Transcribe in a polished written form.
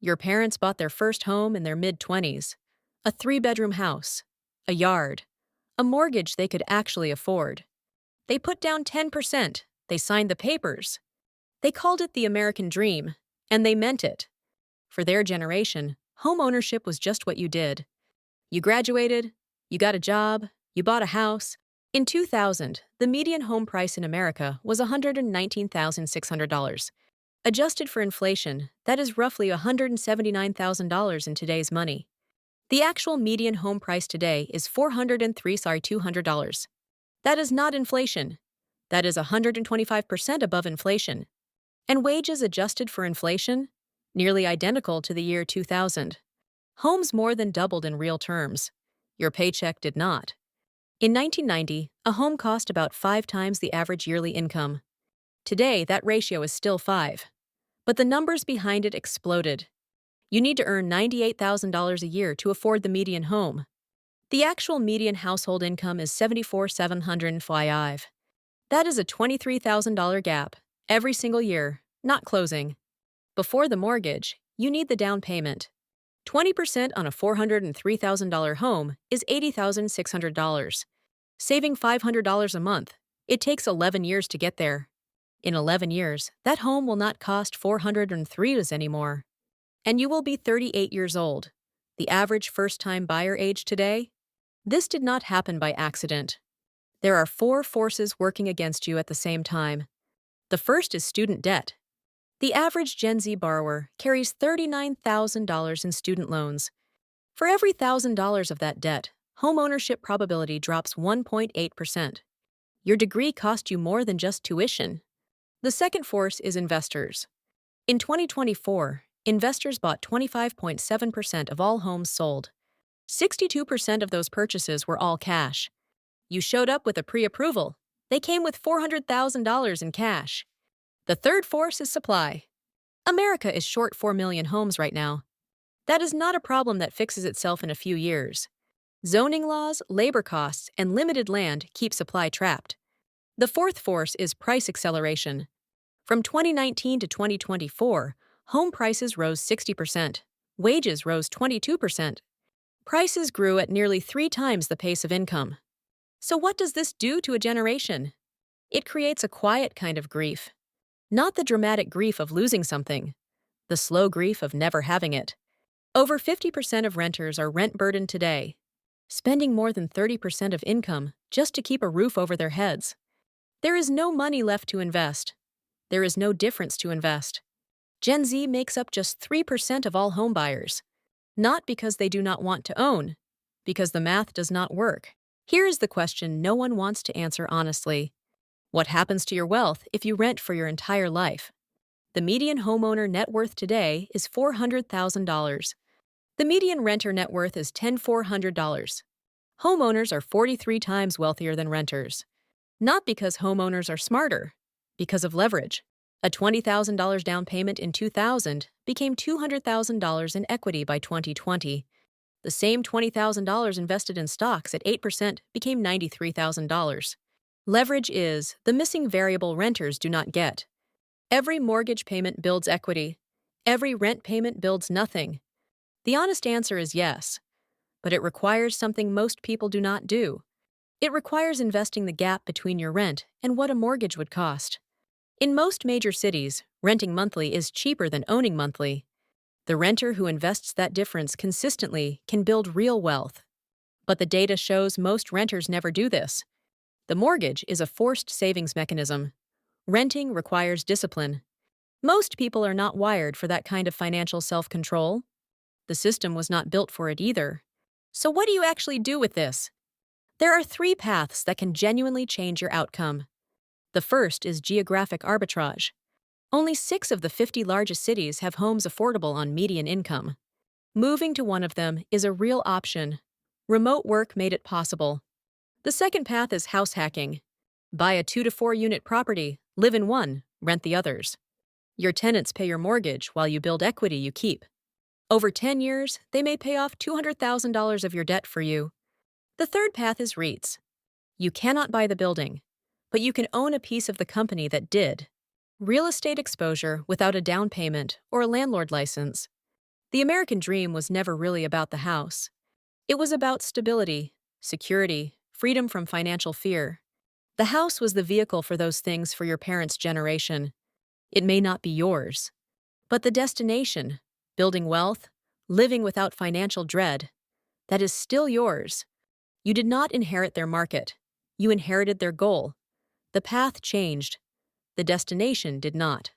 Your parents bought their first home in their mid-20s. A three-bedroom house, a yard, a mortgage they could actually afford. They put down 10%. They signed the papers. They called it the American dream, and they meant it. For their generation, home ownership was just what you did. You graduated, you got a job, you bought a house. In 2000, the median home price in America was $119,600. Adjusted for inflation, that is roughly $179,000 in today's money. The actual median home price today is $200. That is not inflation. That is 125% above inflation. And wages adjusted for inflation? Nearly identical to the year 2000. Homes more than doubled in real terms. Your paycheck did not. In 1990, a home cost about 5 times the average yearly income. Today, that ratio is still 5. But the numbers behind it exploded. You need to earn $98,000 a year to afford the median home. The actual median household income is $74,705. That is a $23,000 gap every single year, not closing. Before the mortgage, you need the down payment. 20% on a $403,000 home is $80,600. Saving $500 a month, it takes 11 years to get there. In 11 years, that home will not cost $403 anymore. And you will be 38 years old. The average first-time buyer age today? This did not happen by accident. There are 4 forces working against you at the same time. The first is student debt. The average Gen Z borrower carries $39,000 in student loans. For every $1,000 of that debt, home ownership probability drops 1.8%. Your degree cost you more than just tuition. The second force is investors. In 2024, investors bought 25.7% of all homes sold. 62% of those purchases were all cash. You showed up with a pre-approval. They came with $400,000 in cash. The third force is supply. America is short 4 million homes right now. That is not a problem that fixes itself in a few years. Zoning laws, labor costs, and limited land keep supply trapped. The fourth force is price acceleration. From 2019 to 2024, home prices rose 60%. Wages rose 22%. Prices grew at nearly 3 times the pace of income. So what does this do to a generation? It creates a quiet kind of grief. Not the dramatic grief of losing something, the slow grief of never having it. Over 50% of renters are rent-burdened today, spending more than 30% of income just to keep a roof over their heads. There is no money left to invest. There is no difference to invest. Gen Z makes up just 3% of all home buyers. Not because they do not want to own, because the math does not work. Here is the question no one wants to answer honestly. What happens to your wealth if you rent for your entire life? The median homeowner net worth today is $400,000. The median renter net worth is $10,400. Homeowners are 43 times wealthier than renters. Not because homeowners are smarter, because of leverage. A $20,000 down payment in 2000 became $200,000 in equity by 2020. The same $20,000 invested in stocks at 8% became $93,000. Leverage is the missing variable renters do not get. Every mortgage payment builds equity. Every rent payment builds nothing. The honest answer is yes, but it requires something most people do not do. It requires investing the gap between your rent and what a mortgage would cost. In most major cities, renting monthly is cheaper than owning monthly. The renter who invests that difference consistently can build real wealth. But the data shows most renters never do this. The mortgage is a forced savings mechanism. Renting requires discipline. Most people are not wired for that kind of financial self-control. The system was not built for it either. So what do you actually do with this? There are 3 paths that can genuinely change your outcome. The first is geographic arbitrage. Only 6 of the 50 largest cities have homes affordable on median income. Moving to one of them is a real option. Remote work made it possible. The second path is house hacking. Buy a 2 to 4 unit property, live in one, rent the others. Your tenants pay your mortgage while you build equity you keep. Over 10 years, they may pay off $200,000 of your debt for you. The third path is REITs. You cannot buy the building, but you can own a piece of the company that did. Real estate exposure without a down payment or a landlord license. The American dream was never really about the house. It was about stability, security, freedom from financial fear. The house was the vehicle for those things for your parents' generation. It may not be yours. But the destination, building wealth, living without financial dread, that is still yours. You did not inherit their market. You inherited their goal. The path changed. The destination did not.